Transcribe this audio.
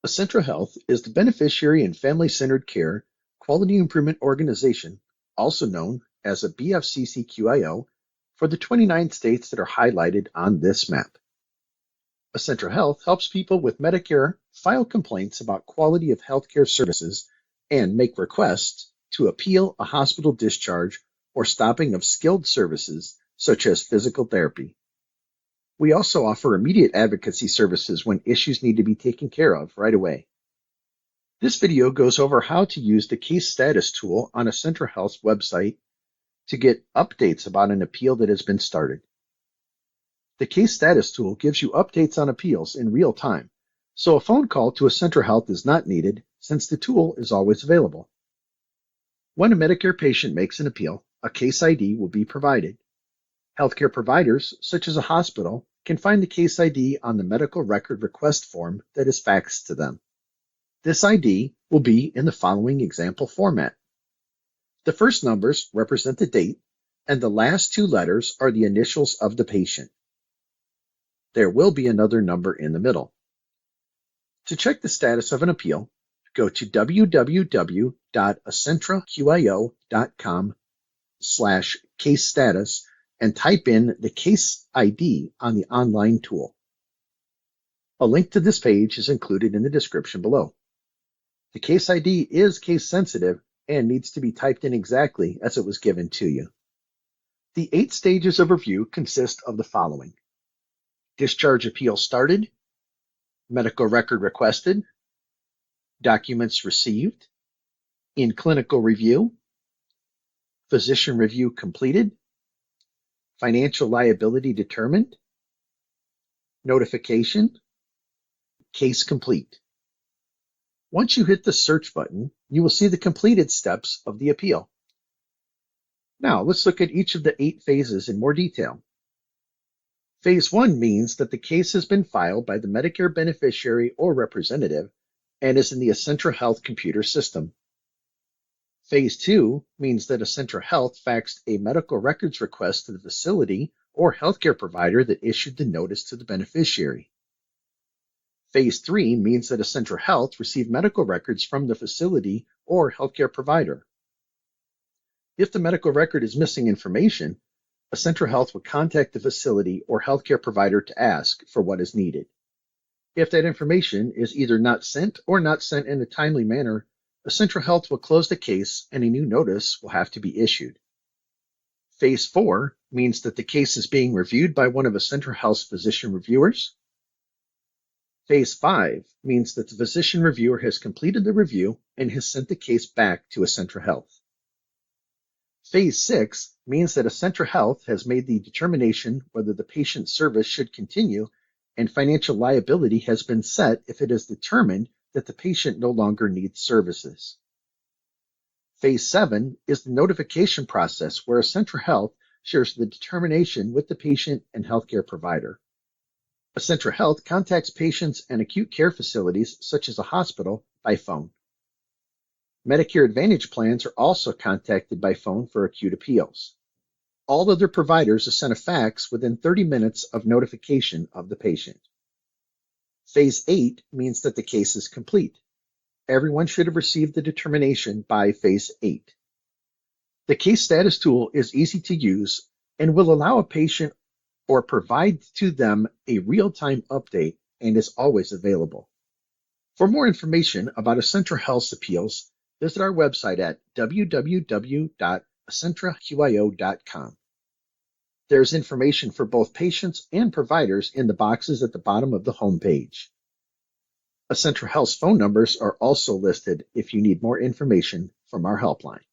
Acentra Health is the beneficiary and family-centered care quality improvement organization, also known as a BFCC-QIO, for the 29 states that are highlighted on this map. Acentra Health helps people with Medicare file complaints about quality of healthcare services and make requests to appeal a hospital discharge or stopping of skilled services such as physical therapy. We also offer immediate advocacy services when issues need to be taken care of right away. This video goes over how to use the case status tool on Acentra Health's website to get updates about an appeal that has been started. The case status tool gives you updates on appeals in real time, so a phone call to Acentra Health is not needed since the tool is always available. When a Medicare patient makes an appeal, a case ID will be provided. Healthcare providers, such as a hospital, can find the case ID on the medical record request form that is faxed to them. This ID will be in the following example format. The first numbers represent the date, and the last two letters are the initials of the patient. There will be another number in the middle. To check the status of an appeal, go to www.acentraQIO.com/case status and type in the case ID on the online tool. A link to this page is included in the description below. The case ID is case sensitive and needs to be typed in exactly as it was given to you. The 8 stages of review consist of the following: discharge appeal started, medical record requested, documents received, in clinical review, physician review completed, financial liability determined, notification, case complete. Once you hit the search button, you will see the completed steps of the appeal. Now let's look at each of the 8 phases in more detail. Phase 1 means that the case has been filed by the Medicare beneficiary or representative and is in the Acentra Health computer system. Phase 2 means that Acentra Health faxed a medical records request to the facility or healthcare provider that issued the notice to the beneficiary. Phase 3 means that Acentra Health received medical records from the facility or healthcare provider. If the medical record is missing information, Acentra Health will contact the facility or healthcare provider to ask for what is needed. If that information is either not sent or not sent in a timely manner, Acentra Health will close the case and a new notice will have to be issued. Phase 4 means that the case is being reviewed by one of Acentra Health's physician reviewers. Phase 5 means that the physician reviewer has completed the review and has sent the case back to Acentra Health. Phase 6 means that Acentra Health has made the determination whether the patient's service should continue, and financial liability has been set if it is determined that the patient no longer needs services. Phase 7 is the notification process where Acentra Health shares the determination with the patient and healthcare provider. Acentra Health contacts patients and acute care facilities such as a hospital by phone. Medicare Advantage plans are also contacted by phone for acute appeals. All other providers are sent a fax within 30 minutes of notification of the patient. Phase 8 means that the case is complete. Everyone should have received the determination by Phase 8. The case status tool is easy to use and will allow a patient or provide to them a real-time update and is always available. For more information about Acentra Health's appeals, visit our website at www.acentraQIO.com. There's information for both patients and providers in the boxes at the bottom of the home page. Acentra Health's phone numbers are also listed if you need more information from our helpline.